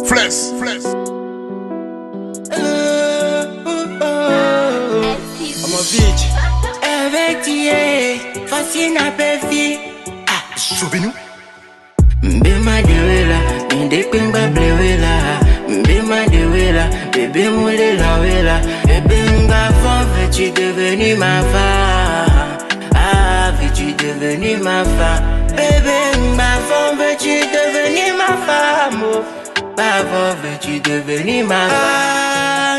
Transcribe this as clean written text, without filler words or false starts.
Flex, flex. I'm a bitch. Avec tia, facile à péfi. Souvenez-nous. Mbema de wela, ndekpengba blewela. Mbema de wela, bébé moulé la wela. Ebenga fond, veux-tu devenir ma femme? Ah, veux-tu devenir ma femme? Bébé, ma femme, veux-tu devenir ma femme? Oh, ma femme, veux-tu devenir ma femme?